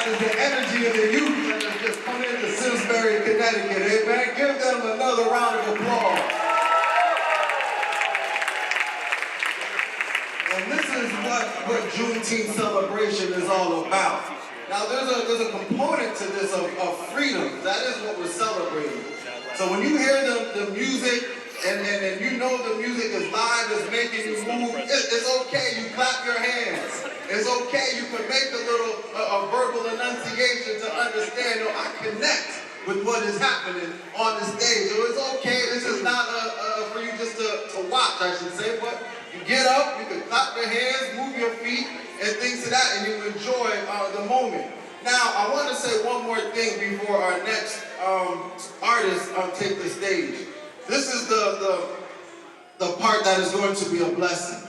That is the energy of the youth that has just come into Simsbury, Connecticut. Amen. Give them another round of applause. And this is what Juneteenth celebration is all about. Now there's a component to this of freedom. That is what we're celebrating. So when you hear the music and you know the music is live, it's making you move, it's okay, you clap your hands. It's okay, you can make a little verbal enunciation to understand, I connect with what is happening on the stage. So it's okay, this is not for you just to watch, I should say, but you get up, you can clap your hands, move your feet, and things of that, and you enjoy the moment. Now, I want to say one more thing before our next artist take the stage. This is the part that is going to be a blessing.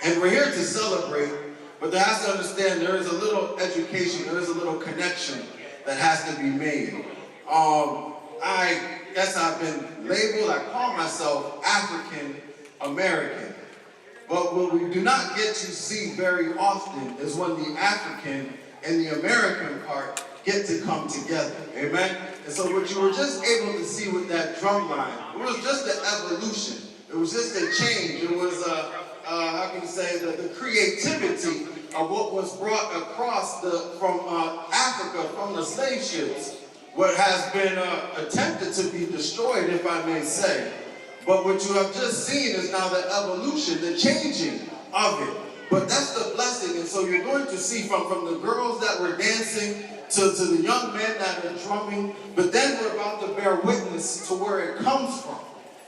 And we're here to celebrate, but there has to understand there is a little education, there is a little connection that has to be made. I guess I've been labeled, I call myself African American. But what we do not get to see very often is when the African and the American part get to come together, amen? And so what you were just able to see with that drum line, it was just the evolution. It was just a change. It was, how can you say, the creativity of what was brought across from Africa, from the slave ships, what has been attempted to be destroyed, if I may say. But what you have just seen is now the evolution, the changing of it. But that's the blessing, and so you're going to see from the girls that were dancing to the young men that are drumming, but then we're about to bear witness to where it comes from,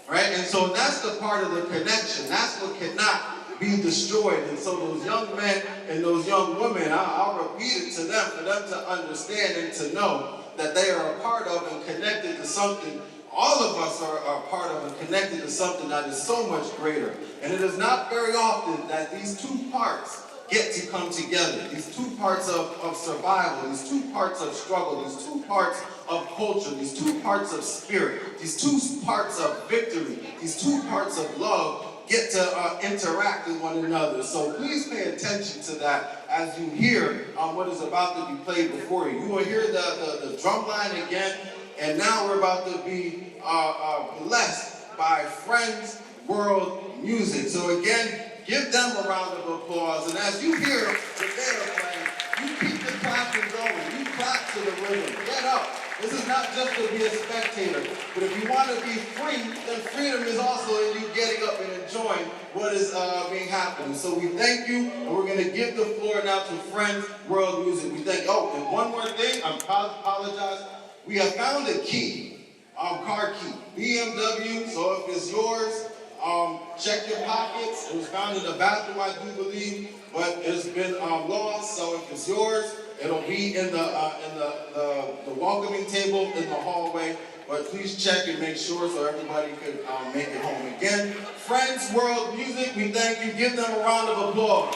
right? And so that's the part of the connection. That's what cannot be destroyed. And so those young men and those young women, I'll repeat it to them, for them to understand and to know that they are a part of and connected to something. All of us are part of and connected to something that is so much greater. And it is not very often that these two parts get to come together. These two parts of survival, these two parts of struggle, these two parts of culture, these two parts of spirit, these two parts of victory, these two parts of love get to interact with one another. So please pay attention to that as you hear what is about to be played before you. You will hear the drum line again. And now we're about to be blessed by Friends World Music. So again, give them a round of applause. And as you hear what they are playing, you keep the clapping going. You clap to the rhythm. Get up. This is not just to be a spectator. But if you want to be free, then freedom is also in you getting up and enjoying what is being happening. So we thank you, and we're going to give the floor now to Friends World Music. We thank you. Oh, and one more thing. I apologize. We have found a key, car key, BMW, so if it's yours, check your pockets. It was found in the bathroom, I do believe, but it's been lost, so if it's yours, it'll be in the welcoming table in the hallway, but please check and make sure so everybody could make it home again. Friends World Music, we thank you. Give them a round of applause.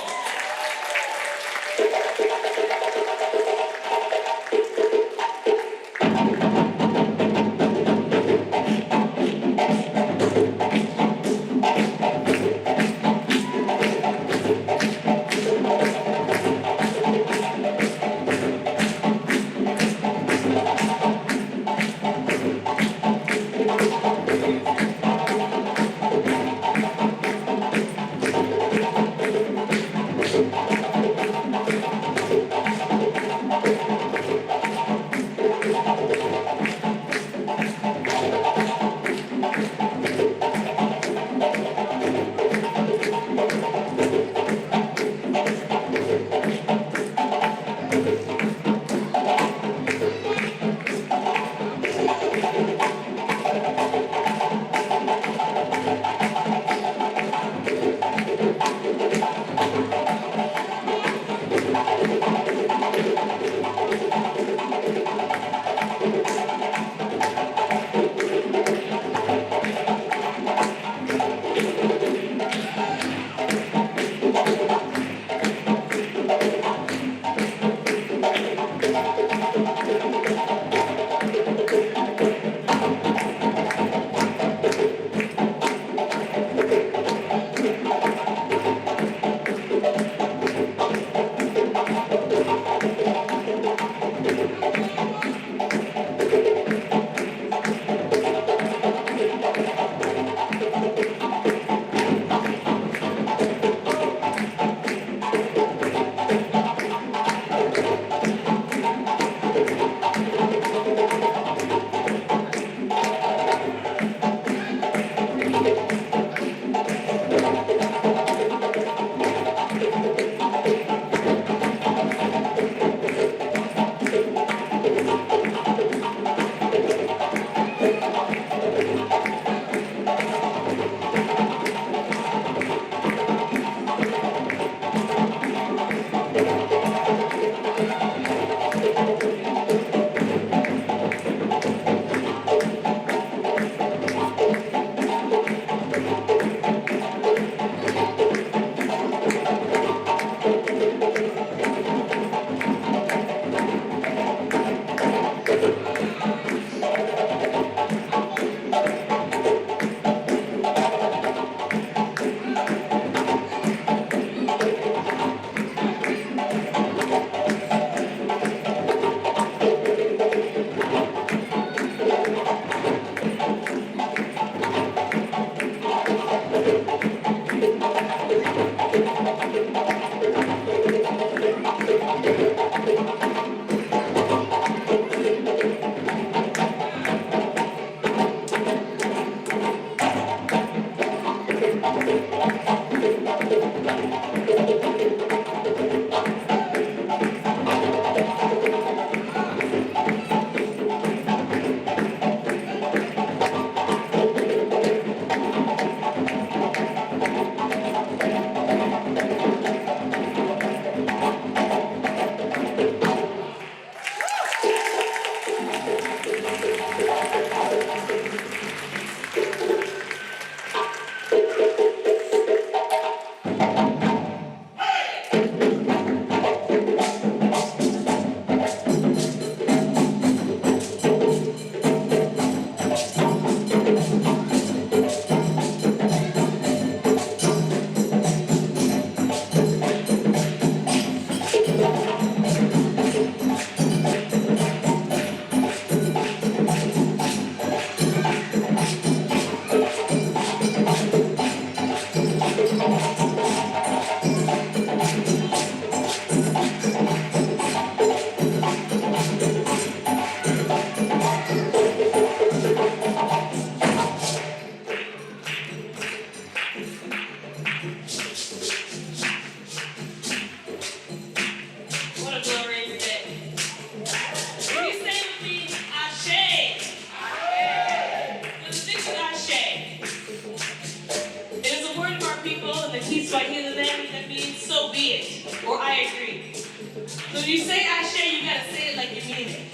When you say Ashe, you gotta say it like you mean it.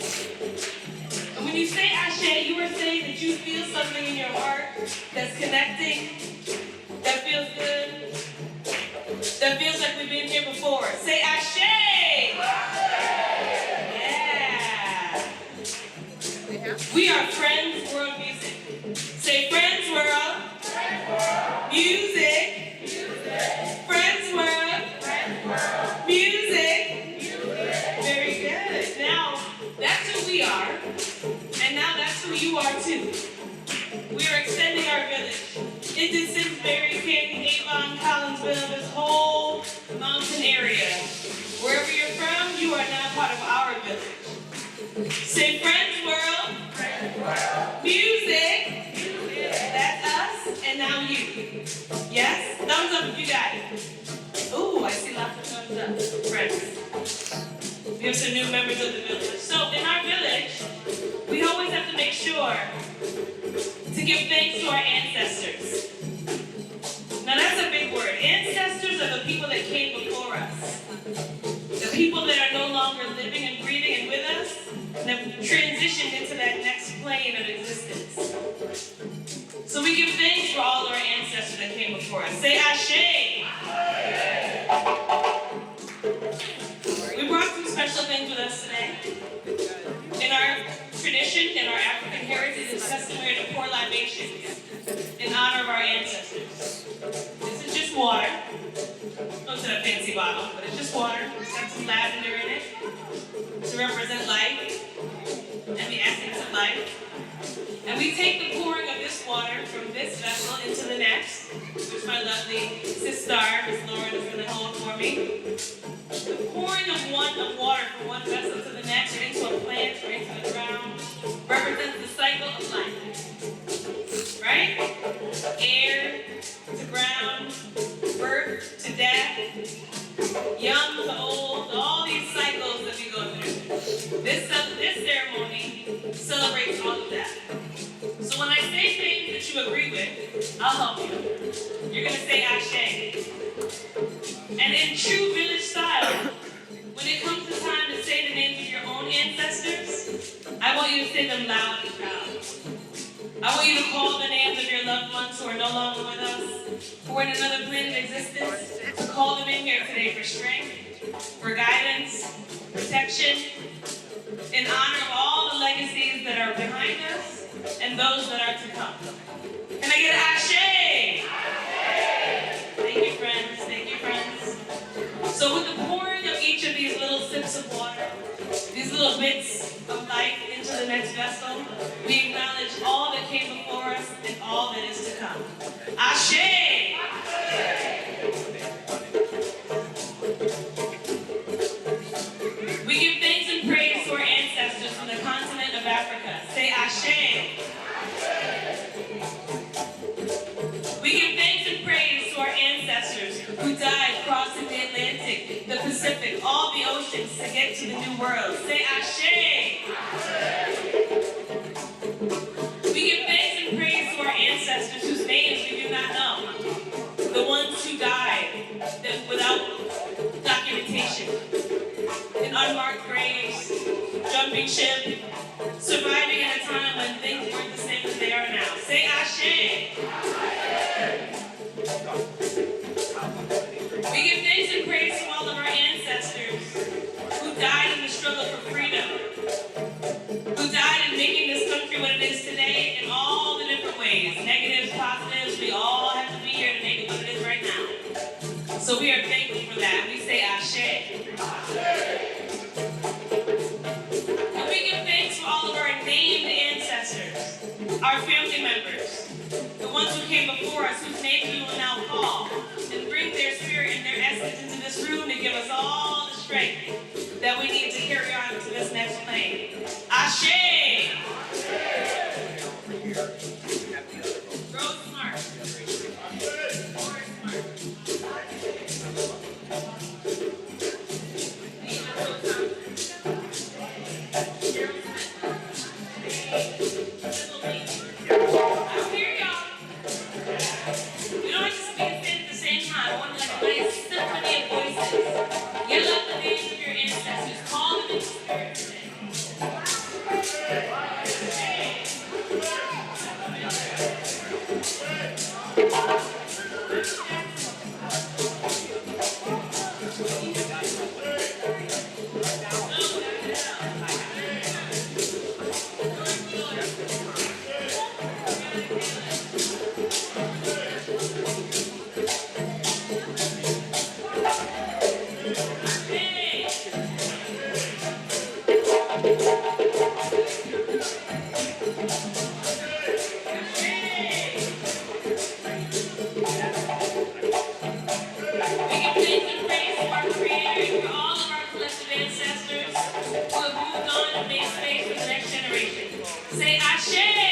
And when you say Ashe, you are saying that you feel something in your heart that's connecting, that feels good, that feels like we've been here before. Say Ashe! Yeah! We are Friends World Music. Say Friends World. Music. Friends World. Music. Very good. Now, that's who we are. And now that's who you are too. We are extending our village into Simsbury, Canton, Avon, Collinsville, this whole mountain area. Wherever you're from, you are now part of our village. Say Friends World. Music. That's us, and now you. Yes? Thumbs up if you got it. Ooh, I see lots of thumbs up. Friends. We have some new members of the village. So in our village, we always have to make sure to give thanks to our ancestors. Now that's a big word. Ancestors are the people that came before us. The people that are no longer living and breathing and with us, and have transitioned into that next plane of existence. So we give thanks for all our ancestors that came before us. Say Ashe! We brought some special things with us today. In our tradition, in our African heritage, it's customary to pour libations in honor of our ancestors. This is just water. Don't say a fancy bottle, but it's just water. It's got some lavender in it to represent life and the essence of life. And we take the pouring of this water from this vessel into the next, which my lovely sister, Miss Lauren, is going to hold for me. The pouring of water from one vessel to the next, or into a plant, or into the ground, represents the cycle of life. Right? Air to ground, birth to death, young to old, all these cycles that we go through. This ceremony celebrates all of that. So when I say things that you agree with, I'll help you. You're going to say Ashe. And in true village style, when it comes to time to say the names of your own ancestors, I want you to say them loud and proud. I want you to call the names of your loved ones who are no longer with us, who are in another plane of existence, to call them in here today for strength, for guidance, protection, in honor of all the legacies that are behind us and those that are to come. Can I get an Ashe? Thank you, friends. Thank you, friends. So with the pouring of each of these little sips of water, these little bits of life into the next vessel, we acknowledge all that came before us and all that is to come. Ashe! We give thanks and praise to our ancestors from the continent of Africa. Say Ashe! We give thanks and praise to our ancestors who died crossing the Atlantic, the Pacific, all the oceans to get to the New World. Say Ashe! We give thanks and praise to our ancestors whose names we do not know. The ones who died without documentation. In unmarked graves, jumping ship, surviving in a time when things weren't the same as they are now. Say Ashe! We give thanks and praise to all of our ancestors who died in the struggle for freedom, who died in making this country what it is today in all the different ways, negatives, positives. We all have to be here to make it what it is right now. So we are thankful for that. We say Ashe. And we give thanks for all of our named ancestors, our family members, the ones who came before us, whose names we will now call, and bring their spirit and their essence into this room to give us all the strength that we need to carry on to this next plane. Ashe! Grow smart. Symphony of voices. Yell out the names of your ancestors. Say Ashe!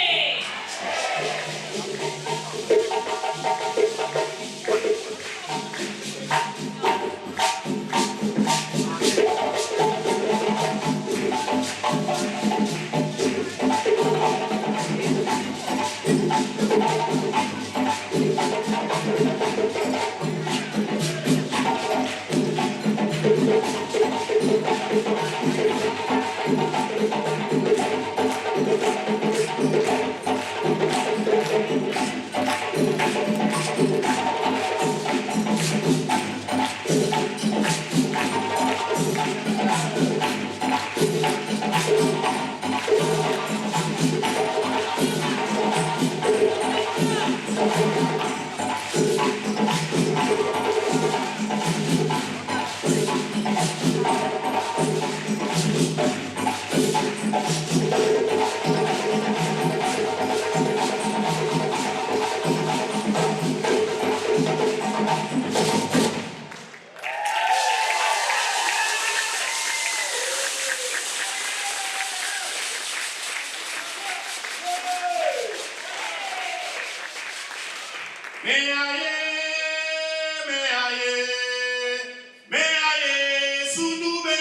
Sunu be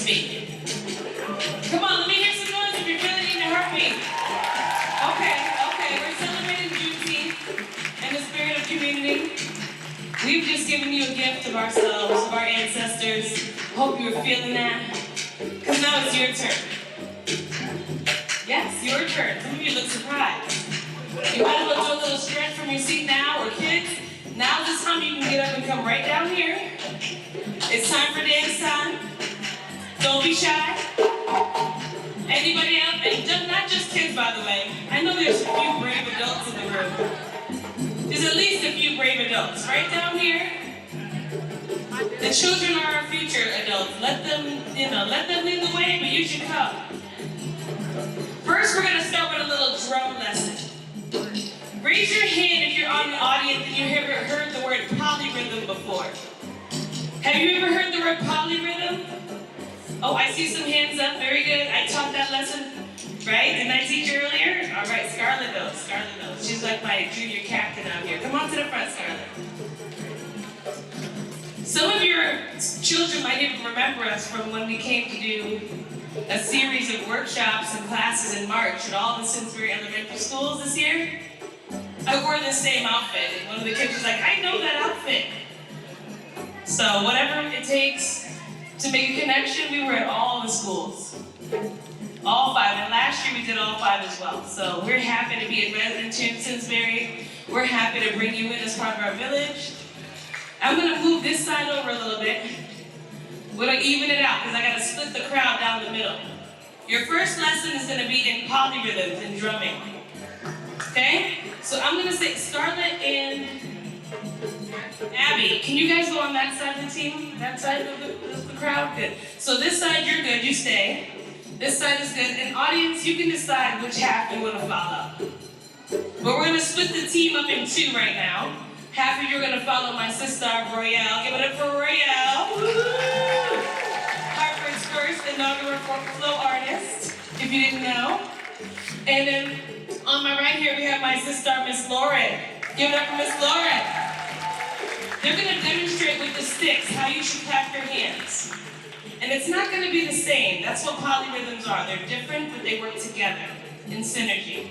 me. Come on, let me hear some noise if you're really needing a heartbeat. Okay, we're celebrating Juneteenth in the spirit of community. We've just given you a gift of ourselves, of our ancestors. Hope you're feeling that. Because now it's your turn. Yes, your turn. Some of you look surprised. You might as well do a little stretch from your seat now, or kids, now's the time you can get up and come right down here. It's time for dance time. Don't be shy. Anybody else? And not just kids, by the way. I know there's a few brave adults in the room. There's at least a few brave adults right down here. The children are our future adults. Let them lead the way, but you should come. First, we're going to start with a little drum lesson. Raise your hand if you're on the audience and you've ever heard the word polyrhythm before. Have you ever heard the word polyrhythm? Oh, I see some hands up. Very good. I taught that lesson, right? Didn't I teach you earlier? All right, Scarlett knows. She's like my junior captain out here. Come on to the front, Scarlett. Some of your children might even remember us from when we came to do a series of workshops and classes in March at all the Simsbury elementary schools this year. I wore the same outfit, and one of the kids was like, I know that outfit. So whatever it takes to make a connection, we were at all the schools. All 5, and last year we did all 5 as well. So we're happy to be a resident here in Simsbury. We're happy to bring you in as part of our village. I'm gonna move this side over a little bit. We're gonna even it out, because I gotta split the crowd down the middle. Your first lesson is gonna be in polyrhythms and drumming. Okay? So I'm gonna say Scarlett and Abby, can you guys go on that side of the team? That side of the crowd? Good. So this side, you're good, you stay. This side is good. And audience, you can decide which half you wanna follow. But we're gonna split the team up in 2 right now. Half of you are going to follow my sister, Royale. Give it up for Royale. Hartford's first inaugural flow artist, if you didn't know. And then on my right here, we have my sister, Miss Lauren. Give it up for Miss Lauren. They're going to demonstrate with the sticks how you should clap your hands. And it's not going to be the same. That's what polyrhythms are. They're different, but they work together in synergy.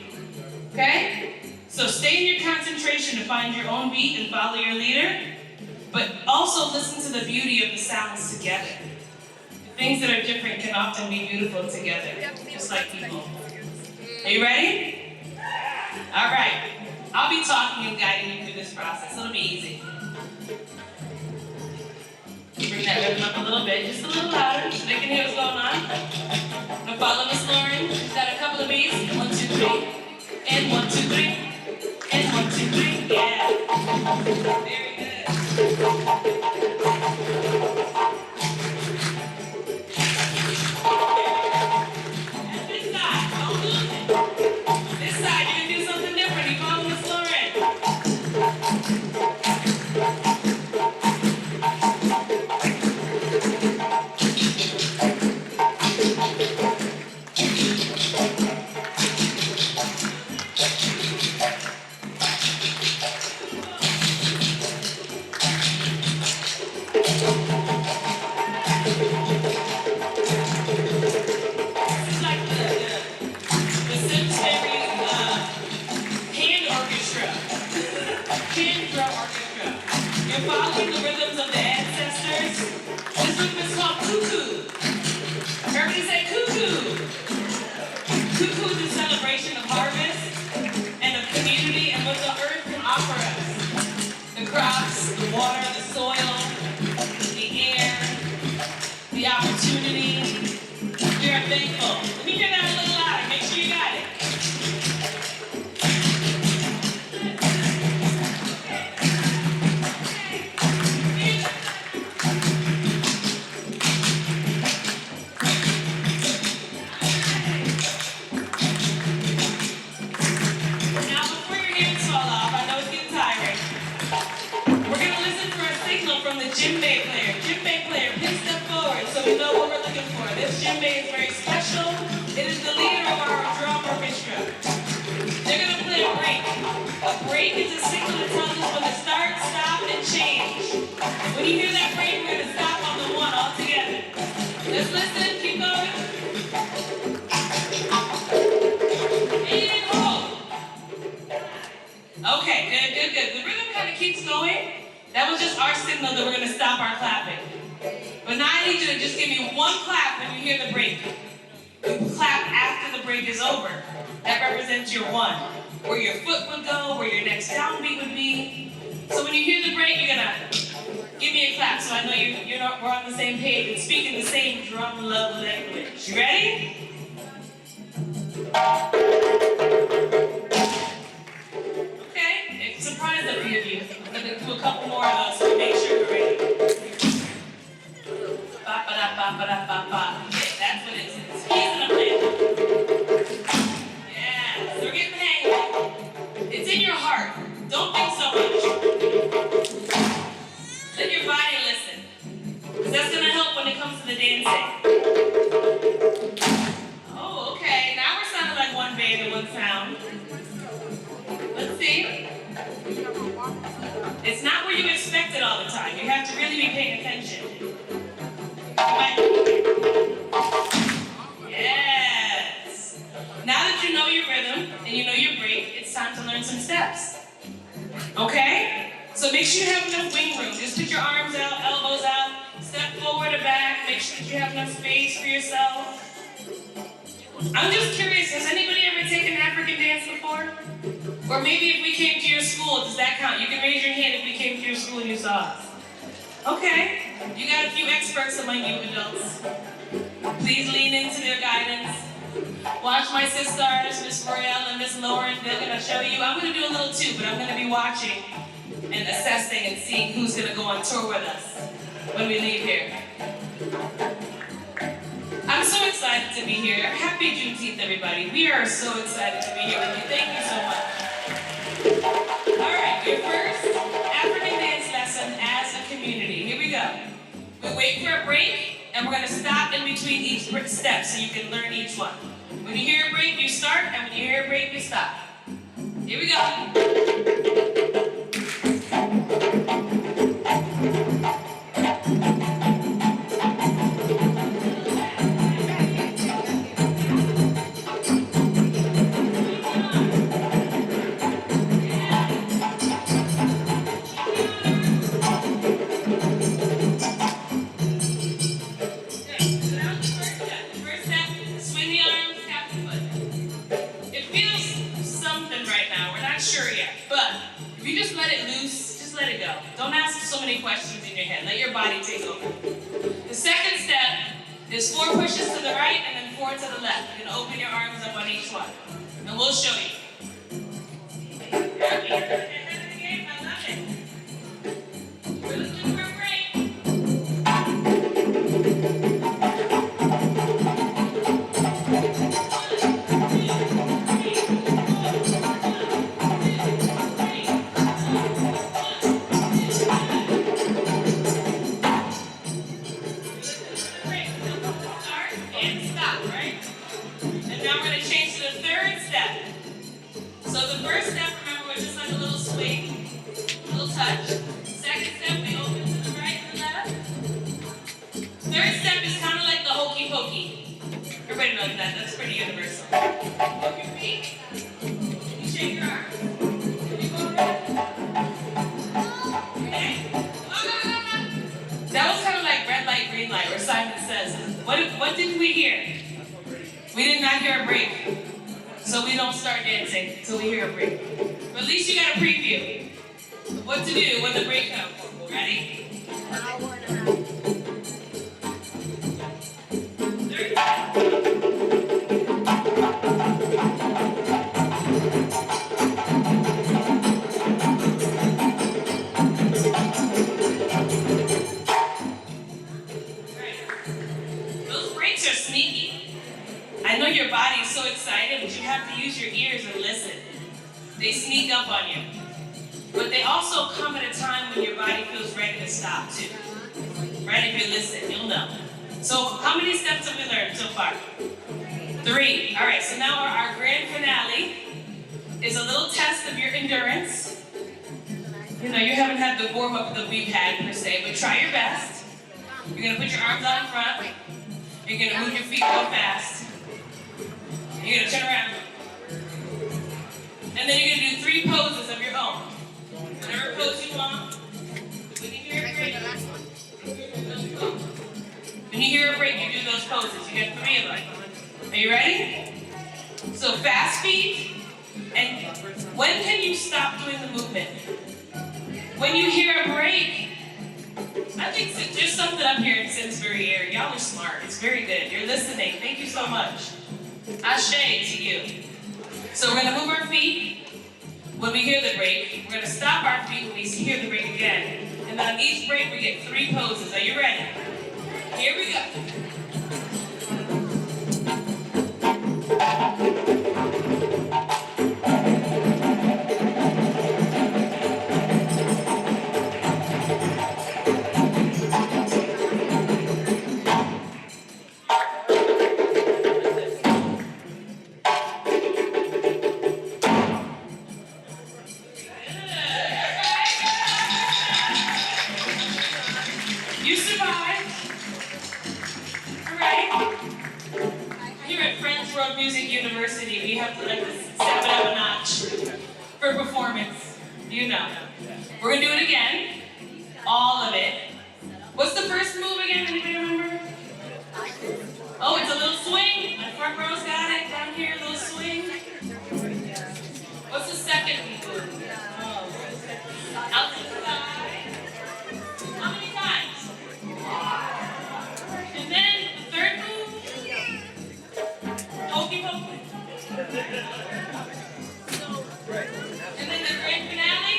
Okay? So stay in your concentration to find your own beat and follow your leader, but also listen to the beauty of the sounds together. Things that are different can often be beautiful together, just like people. Are you ready? All right. I'll be talking and guiding you through this process. It'll be easy. Bring that rhythm up a little bit, just a little louder, so they can hear what's going on. Now follow Miss Lauren. She's got a couple of beats. 1, 2, 3. And 1, 2, 3. And 1, 2, 3, yeah. Very good. And this side, don't lose it. This side, you're gonna do something different. You follow Miss Lauren. You're following the rhythms of the ancestors. This rhythm is called cuckoo. Everybody say cuckoo. Cuckoo is a celebration of harvest and of community and what the earth can offer us. The crops, the water, the soil, the air, the opportunity. We are thankful. Let me hear that a little louder. Make sure you got it. Djembe player, please step forward so we know what we're looking for. This djembe is very special. It is the leader of our drum orchestra. They're going to play a break. A break is a signal that tells us when to start, stop, and change. When you hear that break, we're going to stop on the 1 altogether. Let's listen. Okay, good. The rhythm kind of keeps going. That was just our signal that we're going to stop our clapping. But now I need you to just give me one clap when you hear the break. You clap after the break is over. That represents your one. Where your foot would go, where your next downbeat would be. So when you hear the break, you're going to give me a clap so I know we're on the same page and speaking the same drum love language. You ready? Okay, it's surprised a few of you. I'm going to do a couple more of those to make sure you're ready. Ba-ba-da-ba-ba-da-ba-ba. Yeah, that's what it is. It's easy to play. Yeah, so we're getting the hang of it. It's in your heart. Don't think so much. Let your body listen. Because that's going to help when it comes to the dancing. Oh, okay. Now we're sounding like one band and one sound. Let's see. It's not where you expect it all the time. You have to really be paying attention. Yes. Now that you know your rhythm and you know your break, it's time to learn some steps. Okay? So make sure you have enough wing room. Just put your arms out, elbows out, step forward or back. Make sure that you have enough space for yourself. I'm just curious, has anybody ever taken African dance before? Or maybe if we came to your school, does that count? You can raise your hand if we came to your school and you saw us. Okay. You got a few experts among you adults. Please lean into their guidance. Watch my sisters, Miss Royale and Miss Lauren. They're going to show you. I'm going to do a little too, but I'm going to be watching and assessing and seeing who's going to go on tour with us when we leave here. I'm so excited to be here. Happy Juneteenth, everybody. We are so excited to be here with you. Thank you so much. All right, your first African dance lesson as a community. Here we go. We wait for a break, and we're going to stop in between each step so you can learn each one. When you hear a break, you start, and when you hear a break, you stop. Here we go. Don't ask so many questions in your head. Let your body take over. The second step is 4 pushes to the right and then 4 to the left. You can open your arms up on each one. And we'll show you. Happy? You're ahead of the game. I love it. We're looking for a break. Touch. Second step, we open to the right and the left. Third step is kind of like the hokey pokey. Everybody knows that. That's pretty universal. Move your feet. You shake your arms. You go around. Okay? That was kind of like red light, green light, where Simon says, what did we hear? We did not hear a break. So we don't start dancing until we hear a break. But at least you got a preview. What to do when the break comes. Ready? Those breaks are sneaky. I know your body's so excited, but you have to use your ears and listen. They sneak up on you. But they also come at a time when your body feels ready to stop too. Right? If you listen, you'll know. So how many steps have we learned so far? 3. All right, so now our grand finale is a little test of your endurance. You know, you haven't had the warm-up that we've had per se, but try your best. You're gonna put your arms out in front. You're gonna move your feet real fast. You're gonna turn around. And then you're gonna do 3 poses of your own. Whatever pose you want. When you hear a break, when you hear a break, you do those poses. You get 3 of them. Are you ready? So fast feet. And when can you stop doing the movement? When you hear a break. I think there's something up here in Simsbury area. Y'all are smart. It's very good. You're listening. Thank you so much. Ashe to you. So we're going to move our feet when we hear the break. We're going to stop our feet when we hear the break again. And then on each break, we get 3 poses. Are you ready? Here we go. You survived. All right. Here at Friends World Music University, we have to step it up a notch for performance. You know. We're going to do it again. All of it. What's the first move again? Anybody remember? Oh, it's a little swing. My front row's got it. Down here, a little swing. What's the second move? Oh. Out to the side. How many times? And then the third move, hokey pokey. And then the grand finale.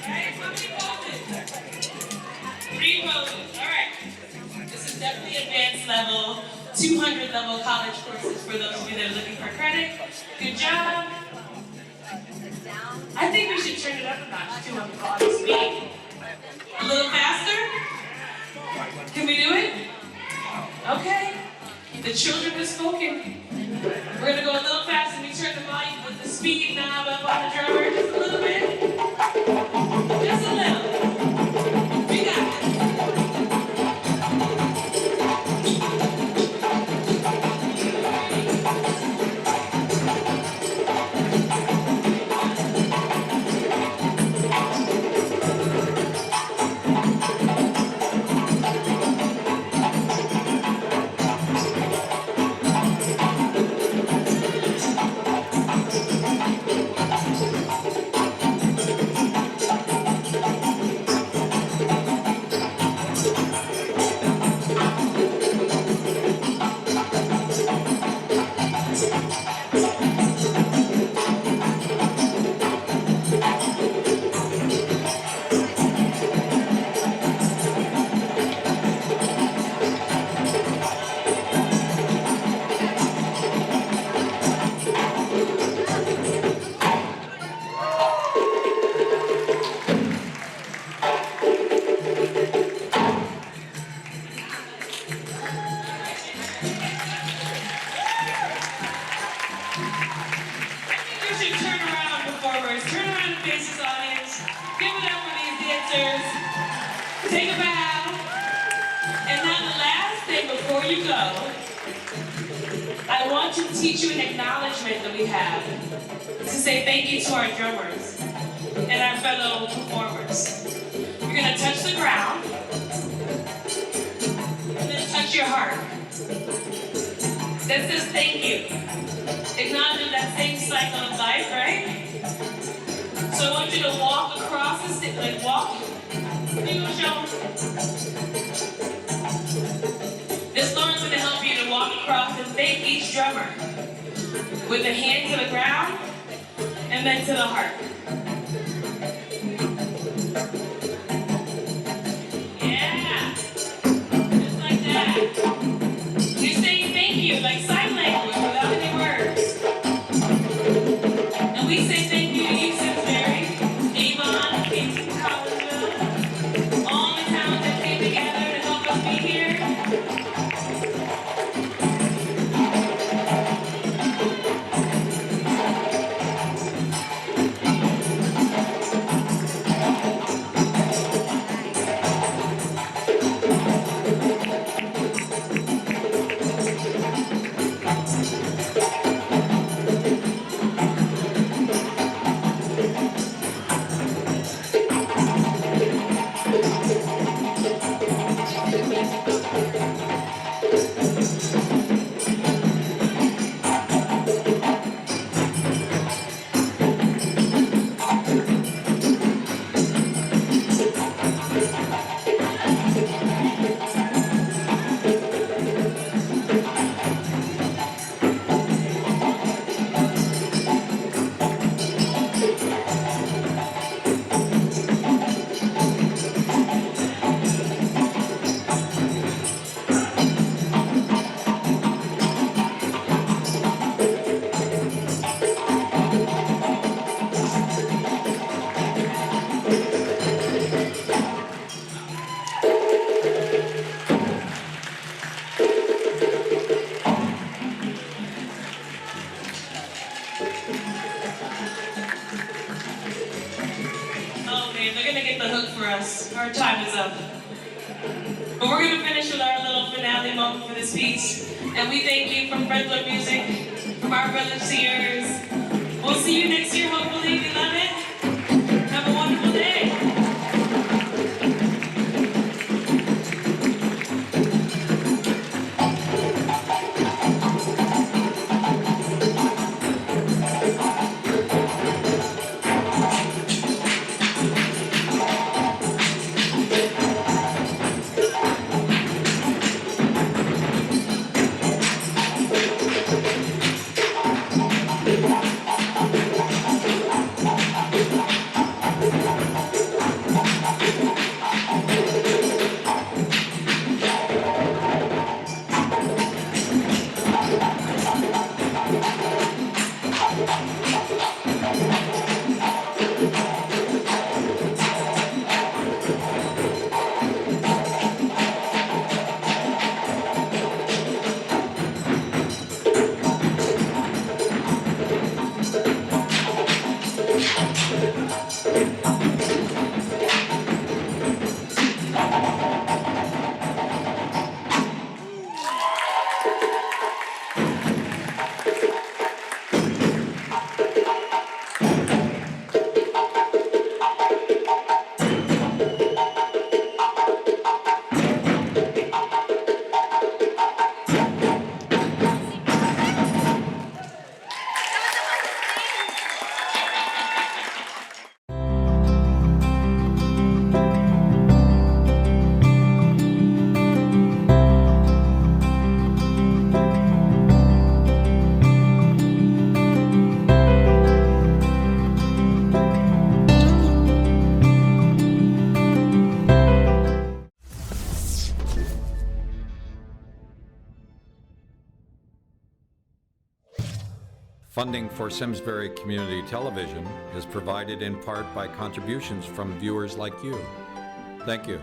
Right? How many poses? 3 poses. All right. This is definitely advanced level, 200 level college courses for those of you that are looking for credit. Good job. I think we should turn it up a notch too on the speed. A little faster? Can we do it? Okay. The children have spoken. We're going to go a little faster. We turn the volume with the speed knob up on the drummer just a little bit. Just a little. We got this. Take a bow. And now the last thing before you go, I want to teach you an acknowledgement that we have to say thank you to our drummers and our fellow performers. You're going to touch the ground and then touch your heart. That says thank you. Acknowledging that same cycle of life, right? So I want you to walk across the stick, like walk. You go show. This Lauren's going to help you to walk across and thank each drummer with the hand to the ground and then to the heart. Yeah, just like that. You're saying thank you, like sign language without any words. And we say thank you to you, Simsbury, Avon, Kingston, Collinsville, all the towns that came together to help us be here. today. If they're gonna get the hook for us, our time is up. But we're gonna finish with our little finale moment for this piece. And we thank you from Redler Music, from our village to yours. We'll see you next year, hopefully. We love it. Have a wonderful day. Funding for Simsbury Community Television is provided in part by contributions from viewers like you. Thank you.